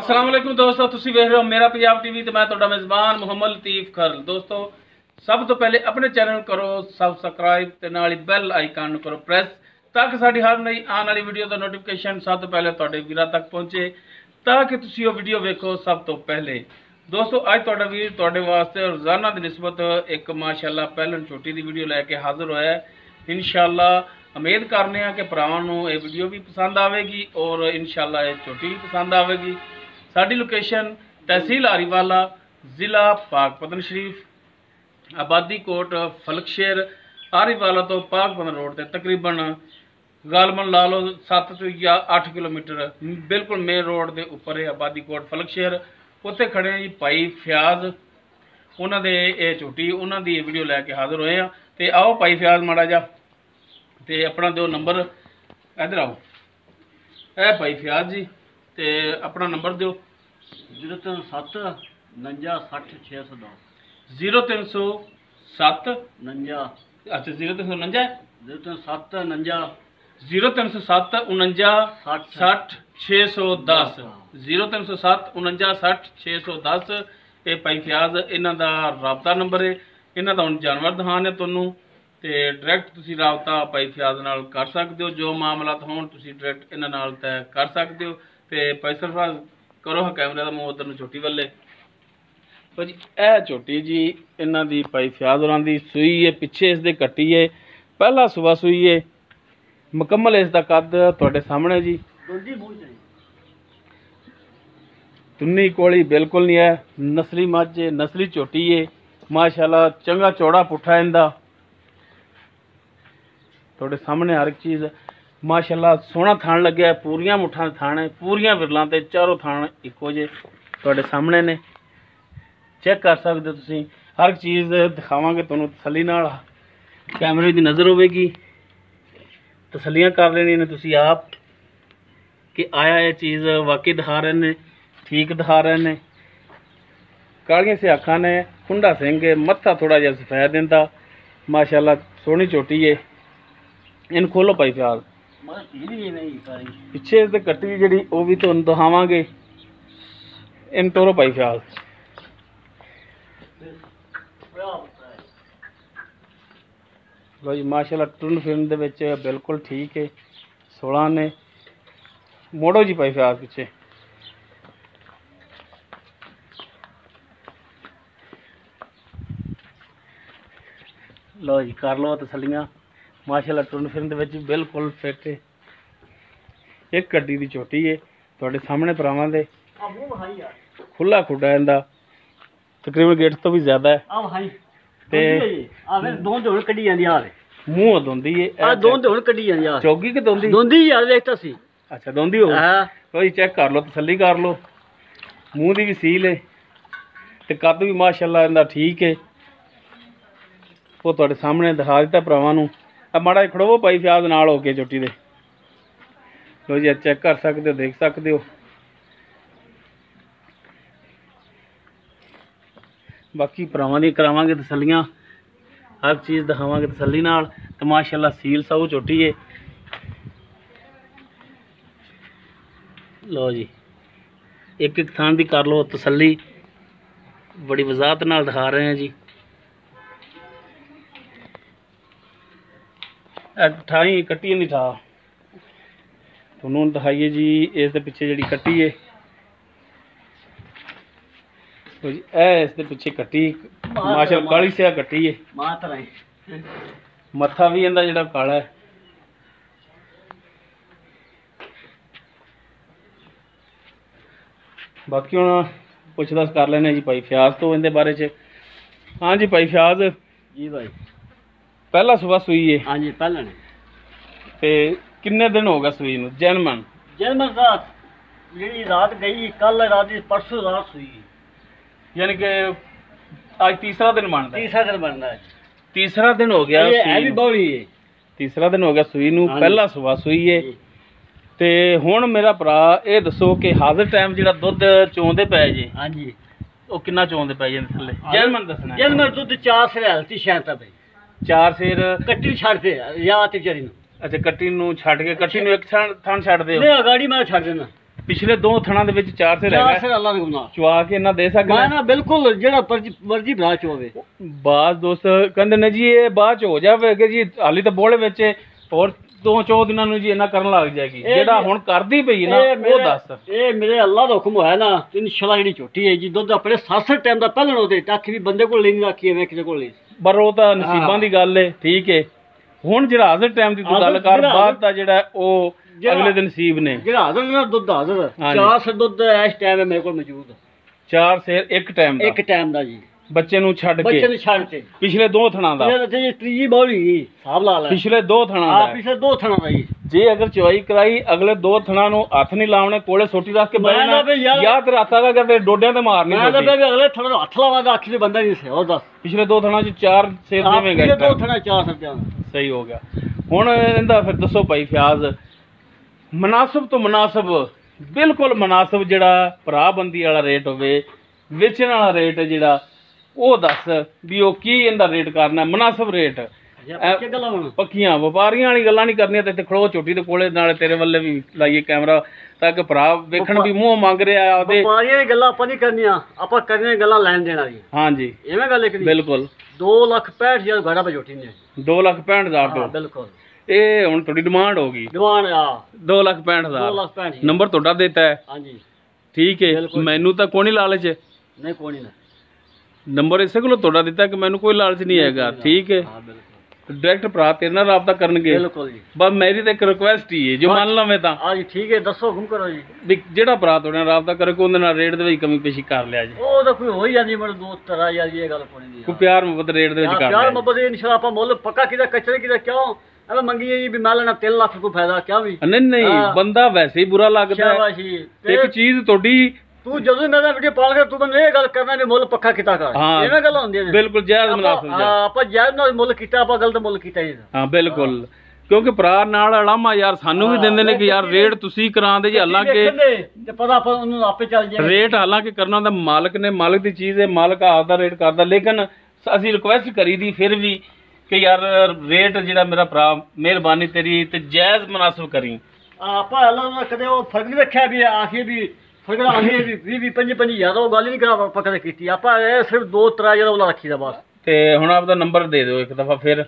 अस्सलाम वालेकुम दोस्तों, ਤੁਸੀਂ ਵੇਖ ਰਹੇ ਹੋ ਮੇਰਾ ਪੰਜਾਬ ਟੀਵੀ ਤੇ ਮੈਂ ਤੁਹਾਡਾ ਮੇਜ਼ਬਾਨ ਮੁਹੰਮਦ ਲਤੀਫ ਖਰਲ। ਦੋਸਤੋ ਸਭ ਤੋਂ ਪਹਿਲੇ ਆਪਣੇ ਚੈਨਲ ਨੂੰ ਕਰੋ ਸਬਸਕ੍ਰਾਈਬ ਤੇ ਨਾਲ ਹੀ ਬੈਲ ਆਈਕਨ ਨੂੰ ਕਰੋ ਪ੍ਰੈਸ ਤਾਂ ਕਿ ਸਾਡੀ ਹਰ ਨਈ ਆਉਣ ਵਾਲੀ ਵੀਡੀਓ ਦਾ ਨੋਟੀਫਿਕੇਸ਼ਨ ਸਭ ਤੋਂ ਪਹਿਲੇ ਤੁਹਾਡੇ ਵੀਰਾਂ ਤੱਕ ਪਹੁੰਚੇ ਤਾਂ ਕਿ ਤੁਸੀਂ ਉਹ ਵੀਡੀਓ ਵੇਖੋ ਸਭ ਤੋਂ ਪਹਿਲੇ। ਦੋਸਤੋ ਅੱਜ ਤੁਹਾਡਾ ਵੀਰ ਤੁਹਾਡੇ ਵਾਸਤੇ ਰੋਜ਼ਾਨਾ ਦੀ ਨਿਸਬਤ ਇੱਕ ਮਾਸ਼ਾਅੱਲਾ ਪਹਿਲਣ ਛੋਟੀ ਦੀ ਵੀਡੀਓ ਲੈ ਕੇ ਹਾਜ਼ਰ ਹੋਇਆ ਹੈ। इंशाअल्लाह उम्मीद करने कि भरावां ये वीडियो भी पसंद आएगी और इंशाअल्लाह ये छोटी भी पसंद आएगी। साडी लोकेशन तहसील आरीवाला, ज़िला पाकपतन शरीफ, आबादी कोट फलकशेर, आरीवाला तो पाकपतन रोड ते तकरीबन गालबन ला लो 7 या 8 किलोमीटर बिल्कुल मेन रोड के उपर है आबादी कोट फलकशेर। उत्थे खड़े जी भाई फयाज, उन्होंने ये छोटी उन्होंने ये वीडियो लैके हाजिर होए हैं। तो आओ भाई फयाज माड़ा जा तो अपना दो नंबर इधर आओ। ए भाई फयाज जी तो अपना नंबर दो 0307 49 60 610 0307 49 अच्छा 0349 0307 49 0307 49 60 610 0307 49 60 610 ये भाई फयाज इन्हों का राबता नंबर है। इन्हों का हम जानवर दिखाने तुहानू तो डायरैक्ट तुसी राबता भाई फयाज नाल कर सकते हो। जो मामला होण तुसी डायरैक्ट इन्हां नाल तय कर सकते हो। तो भाई सरफराज करो कैमरे का मूँह उधर नूं छोटी वाले भाजी। यह छोटी जी इन्हां दी भाई फयाज होरां दी सूई है, पिछे इसदे कट्टी है, पहला सुबह सूई है, मुकम्मल इसका कद तुहाडे सामने जी। तुन्नी कोली बिल्कुल नहीं है, नस्ली मझ है, नस्ली झोटी है माशाल्लाह, चंगा चौड़ा पुट्ठा इंदा थोड़े सामने हर एक चीज़ माशाल्लाह सोहना थान लग्या है। पूरियां मुठा थान है, पूरियां विरलां ते चारों थान इक्को जे थोड़े सामने ने चेक कर सकते हो तुसीं। हर एक चीज़ दिखावांगे तुहानूं तसल्ली नाल, कैमरे दी नज़र होवेगी, तसल्लियां कर लेनी ने तुसीं आप कि आया ये चीज़ वाकई दिखा रहे ने, ठीक दिखा रहे ने। कालियां से अखां ने, कुंडा सिंह है, मत्था थोड़ा जिहा सफेद इंदा माशाल्लाह सोहनी चोटी है। इन खोलो भाई फयाज पिछे इसदे कट्टी जिहड़ी वो भी तुहानूं दिखावांगे। इन तोरो भाई फयाज लो जी माशाल्लाह टुरन फिरन दे विच बिल्कुल ठीक है। 16 ने मोड़ो जी भाई फयाज पिछे लो जी कर लो तसलियां माशाल्लाह टुरन फिरन दे विच बिल्कुल फिट है। एक गड्डी दी छोटी है तुहाडे सामने भरावां दे खुला खुडा इंदा तकरीबन गेट तो भी ज़्यादा है ते दो दौड़ कड्डी जांदी आ मूंह दोंदी है आ दो दौड़ कड्डी जांदी आ चौगी के दोंदी दोंदी यार देखता सी। अच्छा दोंदी हो कोई चेक कर लो तसल्ली कर लो। मूँह दी भी सील है ते कद भी माशाल्लाह इंदा ठीक है। वो तुहाडे सामने दिखा दिता भरावां नूं। अब माड़ा खड़ोवो भाई फयाज नाल हो के चोटी दे लो जी चेक कर सकते हो, देख सकते हो। बाकी भरावां दी करावांगे तसल्लियां, हर चीज़ दिखावांगे तसल्ली नाल। तो माशाल्लाह सील साऊ चोटी है। लो जी एक एक थान दी कर लो तसल्ली, बड़ी वजाहत नाल दिखा रहे हैं जी। ठाई कट्टी नहीं ठा तुहानूं दिखाइए जी। इस दे पिछे जिहड़ी कट्टी है तो जी इस दे पिछे कट्टी माशाल्लाह काली सिया कट्टी है। मत्था भी इहदा जिहड़ा काला है। बाकी हुण पुछ दस कर लेने जी भाई फयाज तो इहदे बारे च। हाँ जी भाई फयाज जी भाई पहला सुबह सूई है। हाँ जी पहला ने ते किन्ने दिन हो गए सूई नूं? जन्मन रात जी रात गई, कल रात परसों रात सूई, यानी कि आज तीसरा दिन बनता है। तीसरा दिन बनना है, तीसरा दिन हो गया ये है भी बौली है। तीसरा दिन हो गया सूई नूं, पहला सुबह सूई है। ते हुण मेरा भरा ये दसो कि हाजिर टाइम जिहड़ा दुध चोंदे पै जे हाँ जी वो किन्ना चोंदे पै जे थल्ले? जन्मन दसना जन्मन दुध 4 सिर हलती शायद भाई 4 सिर कट्टी छड़ दे या ते चरी नूं। अच्छा कट्टी नूं छड्ड के कट्टी नूं एक थां छड्ड दे नहीं गाड़ी मैं छड़ देना ਪਿਛਲੇ 2 ਥਣਾਂ ਦੇ ਵਿੱਚ 4 ਸਿਰ ਚਾਰ ਹੈਗਾ ਸਿਰ ਅੱਲਾ ਦੇ ਗੁਨਾਹ ਚਵਾ ਕੇ ਇਹਨਾਂ ਦੇ ਮੈਂ ਸਕਦਾ ਨਾ ਬਿਲਕੁਲ ਜਿਹੜਾ ਮਰਜੀ ਬਣਾ ਚੋਵੇ ਬਾਜ਼ ਦੋਸਤ ਕਹਿੰਦੇ ਨੇ ਜੀ ਇਹ ਬਾਅਦ ਚ ਹੋ ਜਾਵੇਗਾ ਜੀ ਹਾਲੀ ਤਾਂ ਬੋਲੇ ਵਿੱਚ ਹੋਰ 2-4 ਦਿਨਾਂ ਨੂੰ ਜੀ ਇਹਨਾਂ ਕਰਨ ਲੱਗ ਜਾਏਗੀ ਜਿਹੜਾ ਹੁਣ ਕਰਦੀ ਪਈ ਨਾ ਉਹ ਦੱਸ ਇਹ ਮੇਰੇ ਅੱਲਾ ਦਾ ਹੁਕਮ ਹੋਇਆ ਨਾ ਇਨਸ਼ਾਅੱਲਾ ਜਿਹੜੀ ਝੋਟੀ ਹੈ ਜੀ ਦੁੱਧ ਆਪਣੇ 7 ਟਾਈਮ ਦਾ ਪਹਿਲਣ ਉਹਦੇ ਤੱਕ ਵੀ ਬੰਦੇ ਕੋਲ ਨਹੀਂ ਰੱਖੀ ਐਵੇਂ ਕਿਸੇ ਕੋਲ ਨਹੀਂ ਪਰ ਉਹ ਤਾਂ ਨਸੀਬਾਂ ਦੀ ਗੱਲ ਏ ਠੀਕ ਏ ਹੁਣ ਜਿਹੜਾ ਹਾਜ਼ਰ ਟਾਈਮ ਦੀ ਤੂੰ ਗੱਲ ਕਰ ਬਾਅਦ ਦਾ ਜਿਹੜਾ ਉਹ ਅਗਲੇ ਦਿਨ ਨਸੀਬ ਨੇ ਜਿਹੜਾ ਹਾਜ਼ਰ ਨਾ ਦੁੱਧ ਹਾਜ਼ਰ 4 ਸਿਰ ਦੁੱਧ ਇਸ ਟਾਈਮ ਹੈ ਮੇਰੇ ਕੋਲ ਮੌਜੂਦ 4 ਸਿਰ ਇੱਕ ਟਾਈਮ ਦਾ ਜੀ ਬੱਚੇ ਨੂੰ ਛੱਡ ਕੇ ਪਿਛਲੇ 2 ਥਣਾਂ ਦਾ ਇਹ ਤੀਜੀ ਬੌਲੀ ਹਿਸਾਬ ਲਾ ਲੈ ਪਿਛਲੇ 2 ਥਣਾਂ ਦਾ ਪਿਛਲੇ 2 ਥਣਾਂ ਦਾ ਜੀ ਜੇ ਅਗਰ ਚਵਾਈ ਕਰਾਈ ਅਗਲੇ 2 ਥਣਾਂ ਨੂੰ ਹੱਥ ਨਹੀਂ ਲਾਉਣੇ ਕੋਲੇ ਸੋਟੀ ਰੱਖ ਕੇ ਬੈਠਣਾ ਯਾਦ ਰਾਤਾ ਦਾ ਕਰਦੇ ਡੋਡਿਆਂ ਤੇ ਮਾਰਨੀ ਮੈਂ ਤਾਂ ਵੀ ਅਗਲੇ ਥਣਾਂ ਨੂੰ ਹੱਥ ਲਾਵਾਂਗਾ ਅੱਖ ਦੇ ਬੰਦਾ ਨਹੀਂ ਸੀ ਉਹ ਦੱਸ ਪਿਛਲੇ 2 ਥਣਾਂ ਚ 4 ਸਿਰ ਦੇਵੇਂਗਾ ਪਿਛਲੇ 2 ਥਣਾਂ 4 ਸਿਰ ਦੇ ਸਹੀ ਹੋ ਗਿਆ ਹੁਣ ਇਹਦਾ ਫਿਰ ਦੱਸੋ ਭਾਈ ਫਿਆਜ਼ ਮੁਨਾਸਬ ਤੋਂ ਮੁਨਾਸਬ ਬਿਲਕੁਲ ਮੁਨਾਸਬ ਜਿਹੜਾ ਭਰਾਬੰਦੀ ਵਾਲਾ ਰੇਟ ਹੋਵੇ ਵੇਚਣ ਵਾਲਾ ਰੇਟ ਜਿਹੜਾ ਉਹ ਦੱਸ ਵੀ ਉਹ ਕੀ ਇਹਦਾ ਰੇਟ ਕਰਨਾ ਮੁਨਾਸਬ ਰੇਟ ਪੱਕੀਆਂ ਵਪਾਰੀਆਂ ਵਾਲੀ ਗੱਲਾਂ ਨਹੀਂ ਕਰਨੀਆਂ ਤੇ ਇੱਥੇ ਖੜੋ ਝੋਟੀ ਦੇ ਕੋਲੇ ਨਾਲੇ ਤੇਰੇ ਵੱਲੇ ਵੀ ਲਾਈਏ ਕੈਮਰਾ ਤਾਂ ਕਿ ਭਰਾ ਵੇਖਣ ਵੀ ਮੂੰਹ ਮੰਗ ਰਿਹਾ ਉਹਦੇ ਵਪਾਰੀਆਂ ਦੀ ਗੱਲਾਂ ਆਪਾਂ ਨਹੀਂ ਕਰਨੀਆਂ ਆਪਾਂ ਕਰਨੀਆਂ ਗੱਲਾਂ ਲੈਣ ਦੇਣ ਵਾਲੀ ਹਾਂਜੀ ਐਵੇਂ ਗੱਲ ਇੱਕ ਬਿਲਕੁਲ 2,65,000 ਘੜਾ ਪੇ ਝੋਟੀ ਨੇ 2,65,000 ਤੋਂ ਬਿਲਕੁਲ ਇਹ ਹੁਣ ਤੁਹਾਡੀ ਡਿਮਾਂਡ ਹੋ ਗਈ ਡਿਮਾਂਡ ਆ 2,65,000 ਨੰਬਰ ਤੁਹਾਡਾ ਦਿੱਤਾ ਹੈ ਹਾਂਜੀ ਠੀਕ ਹੈ ਮੈਨੂੰ ਤਾਂ ਕੋਈ ਲਾਲਚ ਨਹੀਂ ਕੋਈ ਨਹੀਂ ਨੰਬਰ ਇਸੇ ਕੋਲੋਂ ਤੁਹਾਡਾ ਦਿੱਤਾ ਕਿ ਮੈਨੂੰ ਕੋਈ ਲਾਲਚ ਨਹੀਂ ਹੈਗਾ ਠੀਕ ਹੈ ਡਾਇਰੈਕਟ ਭਰਾ ਤੇਰੇ ਨਾਲ ਰਾਬਤਾ ਕਰਨਗੇ ਬਿਲਕੁਲ ਜੀ ਬਸ ਮੇਰੀ ਤਾਂ ਇੱਕ ਰਿਕੁਐਸਟ ਹੀ ਹੈ ਜੋ ਮੰਨ ਲਵੇਂ ਤਾਂ ਹਾਂਜੀ ਠੀਕ ਹੈ ਦੱਸੋ ਹੁਕਮ ਕਰੋ ਜੀ ਵੀ ਜਿਹੜਾ ਭਰਾ ਤੁਹਾਡੇ ਨਾਲ ਰਾਬਤਾ ਕਰੇ ਉਹਦੇ ਨਾਲ ਰੇਟ ਦੇ ਵਿੱਚ ਕਮੀ ਪੇਸ਼ੀ ਕਰ ਲਿਆ ਜੀ ਉਹ ਤਾਂ ਕੋਈ ਹੋ ਹੀ ਜਾਂਦੀ ਮੈਨੂੰ 2 ਤਰ੍ਹਾਂ ਯਾਰ ਇਹ ਗੱਲ ਕੋਈ ਨਹੀਂ ਕੋਈ ਪਿਆਰ ਮੁਹੱਬਤ ਰੇਟ ਦੇ ਵਿੱਚ ਕਰ ਲਿਆ ਪਿਆਰ ਮੁਹੱਬਤ ਇਨਸ਼ਾਅੱਲਾ ਆਪਾਂ ਮੁੱਲ ਪੱਕਾ ਕਿਦਾ ਕਚਰੇ ਕਿਦਾ ਕਿਉਂ ਐਵੇਂ ਮੰਗੀਏ ਜੀ ਵੀ ਮੈਂ ਲੈਣਾ 3 ਲੱਖ ਕੋਈ ਫਾਇਦਾ ਕਿਆ ਵੀ ਨਹੀਂ ਬੰਦਾ ਵੈਸੇ ਹੀ ਬੁਰਾ ਲੱਗਦਾ ਹੈ ਇੱਕ ਚੀਜ਼ ਤੁਹਾਡੀ ਤੂੰ ਜਦੋਂ ਮੇਰਾ ਵੀਡੀਓ ਪਾਲ ਕੇ ਤੂੰ ਮੈਨੂੰ ਇਹ ਗੱਲ ਕਰਨਾ ਵੀ ਮੁੱਲ ਪੱਕਾ ਕੀਤਾ ਕਰ ਐਵੇਂ ਗੱਲਾਂ ਹੁੰਦੀਆਂ ਨੇ ਬਿਲਕੁਲ ਜਾਇਜ਼ ਮੁਨਾਸਬ ਆਪਾਂ ਜਾਇਜ਼ ਨਾਲ ਮੁੱਲ ਕੀਤਾ ਆਪਾਂ ਗਲਤ ਮੁੱਲ ਕੀਤਾ ਜੀ ਹਾਂ ਬਿਲਕੁਲ ਕਿਉਂਕਿ ਭਰਾ ਨਾਲ ਅਲਾਮਾ ਯਾਰ ਸਾਨੂੰ ਵੀ ਦਿੰਦੇ ਨੇ ਕਿ ਯਾਰ ਰੇਟ ਤੁਸੀਂ ਕਰਾਉਂਦੇ ਜੀ ਹਾਲਾਂਕਿ ਤੇ ਪਤਾ ਆਪਾਂ ਉਹਨੂੰ ਆਪੇ ਚੱਲ ਜਾਏ ਰੇਟ ਹਾਲਾਂਕਿ ਕਰਨਾ ਦਾ ਮਾਲਕ ਨੇ ਮਾਲਕ ਦੀ ਚੀਜ਼ ਹੈ ਮਾਲਕ ਆਪਦਾ ਰੇਟ ਕਰਦਾ ਲੇਕਿਨ ਅਸੀਂ ਰਿਕੁਐਸਟ ਕਰੀ ਦੀ ਫਿਰ ਵੀ ਕਿ ਯਾਰ ਰੇਟ ਜਿਹੜਾ ਮੇਰਾ ਭਰਾ ਮਿਹਰਬਾਨੀ ਤੇਰੀ ਤੇ ਜਾਇਜ਼ ਮੁਨਾਸਬ ਕਰੀ ਆਪਾਂ ਅੱਲਾ ਨੂੰ ਕਦੇ ਉਹ ਫਰਕ ਨਹੀਂ ਰੱਖਿਆ ਵੀ ਆਖੀ ਵੀ ਫਰਕ ਆਖੀ ਵੀ 20-25 ਹਜ਼ਾਰ ਉਹ ਗੱਲ ਨਹੀਂ ਕਰਾ ਆਪਾਂ ਕਦੇ ਕੀਤੀ ਆਪਾਂ ਇਹ ਸਿਰਫ 2-3 ਹਜ਼ਾਰ ਉਹ ਰੱਖੀ ਦਾ ਬਸ ਤੇ ਹੁਣ ਆਪਦਾ ਨੰਬਰ ਦੇ ਦਿਓ ਇੱਕ ਦਫਾ ਫਿਰ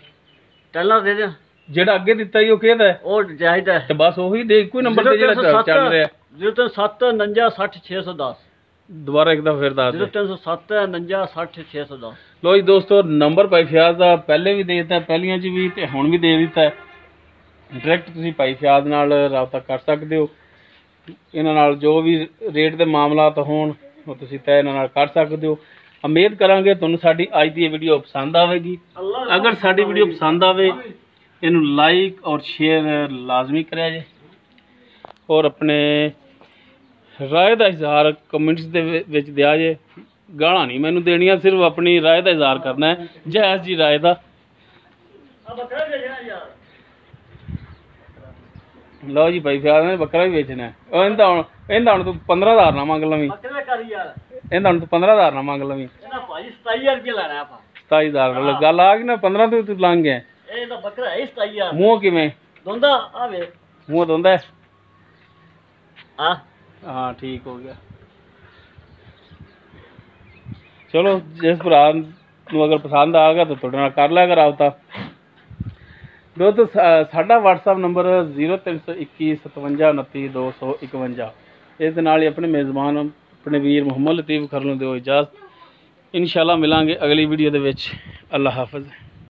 ਟੈਲਰ ਦੇ ਦੇ ਜਿਹੜਾ ਅੱਗੇ ਦਿੱਤਾ ਹੀ ਉਹ ਕਿਹਦਾ ਉਹ ਜਾਇਜ਼ ਹੈ ਤੇ ਬਸ ਉਹੀ ਦੇ ਇੱਕੋ ਹੀ ਨੰਬਰ ਤੇ ਜਿਹੜਾ ਚੱਲ ਰਿਹਾ 03749600610 ਦੁਬਾਰਾ ਇੱਕ ਦਫਾ ਫਿਰ ਦੱਸ 03749600610 ਲੋ ਜੀ ਦੋਸਤੋ ਨੰਬਰ ਭਾਈ ਫਿਆਜ਼ ਦਾ ਪਹਿਲੇ ਵੀ ਦੇ ਦਿੱਤਾ ਪਹਿਲੀਆਂ 'ਚ ਵੀ ਤੇ ਹੁਣ ਵੀ ਦੇ ਦਿੱਤਾ ਡਾਇਰੈਕਟ ਤੁਸੀਂ ਭਾਈ ਫਿਆਜ਼ ਨਾਲ ਰਾਬਤਾ ਕਰ ਸਕਦੇ ਹੋ ਇਹਨਾਂ ਨਾਲ ਜੋ ਵੀ ਰੇਟ ਦੇ ਮਾਮਲਾਤ ਹੋਣ ਉਹ ਤੁਸੀਂ ਤੈਅ ਇਹਨਾਂ ਨਾਲ ਕਰ ਸਕਦੇ ਹੋ ਉਮੀਦ ਕਰਾਂਗੇ ਤੁਹਾਨੂੰ ਸਾਡੀ ਅੱਜ ਦੀ ਇਹ ਵੀਡੀਓ ਪਸੰਦ ਆਵੇਗੀ ਅਗਰ ਸਾਡੀ ਵੀਡੀਓ ਪਸੰਦ ਆਵੇ ਇਹਨੂੰ ਲਾਈਕ ਔਰ ਸ਼ੇਅਰ ਲਾਜ਼ਮੀ ਕਰਿਆ ਜੇ ਔਰ ਆਪਣੇ ਰਾਏ ਦਾ ਇਜ਼ਹਾਰ ਕਮੈਂਟਸ ਦੇ ਵਿੱਚ ਦਿਆ ਜੇ ਗਾਲਾਂ ਨਹੀਂ ਮੈਨੂੰ ਦੇਣੀਆਂ ਸਿਰਫ ਆਪਣੀ ਰਾਏ ਦਾ ਇਜ਼ਹਾਰ ਕਰਨਾ ਹੈ ਜਾਇਜ਼ ਜੀ ਰਾਏ ਦਾ ਲਓ ਜੀ ਭਾਈ ਫਿਆਜ਼ ਨੇ ਬੱਕਰਾ ਵੀ ਵੇਚਣਾ ਉਹ ਇਹਦਾ ਹੁਣ ਤੂੰ 15,000 ਨਾ ਮੰਗ ਲਵੀਂ ਇਹਦਾ ਹੁਣ ਤੂੰ 15,000 ਨਾ ਮੰਗ ਲਵੀਂ 27,000 ਰੁਪਏ ਲੈਣਾ ਆਪਾਂ 27,000 ਗੱਲ ਆ ਗਈ ਨਾ 15 ਤੂੰ ਲੰਘ ਗਿਆ ਇਹ ਤਾਂ ਬੱਕਰਾ ਹੈ 27,000 ਮੂੰਹ ਕਿਵੇਂ ਦੋਂਦਾ ਆਵੇ ਮੂੰਹ ਦੋਂਦਾ ਹਾਂ ਠੀਕ ਹੋ ਗਿਆ ਚਲੋ ਜਿਸ ਭਰਾ ਨੂੰ ਅਗਰ ਪਸੰਦ ਆ ਗਿਆ ਤਾਂ ਤੁਹਾਡੇ ਨਾਲ ਕਰ ਲਿਆ ਕਰ ਰਾਬਤਾ ਦੋਸਤੋ ਸਾਡਾ WhatsApp ਨੰਬਰ 032157295251 ਇਸ ਦੇ ਨਾਲ ਹੀ ਆਪਣੇ ਮੇਜ਼ਬਾਨ ਆਪਣੇ ਵੀਰ ਮੁਹੰਮਦ ਲਤੀਫ ਖਰਲ ਨੂੰ ਦਿਓ ਇਜਾਜ਼ਤ ਇਨਸ਼ਾਅੱਲਾ ਮਿਲਾਂਗੇ ਅਗਲੀ ਵੀਡੀਓ ਦੇ ਵਿੱਚ ਅੱਲਾ ਹਾਫਿਜ਼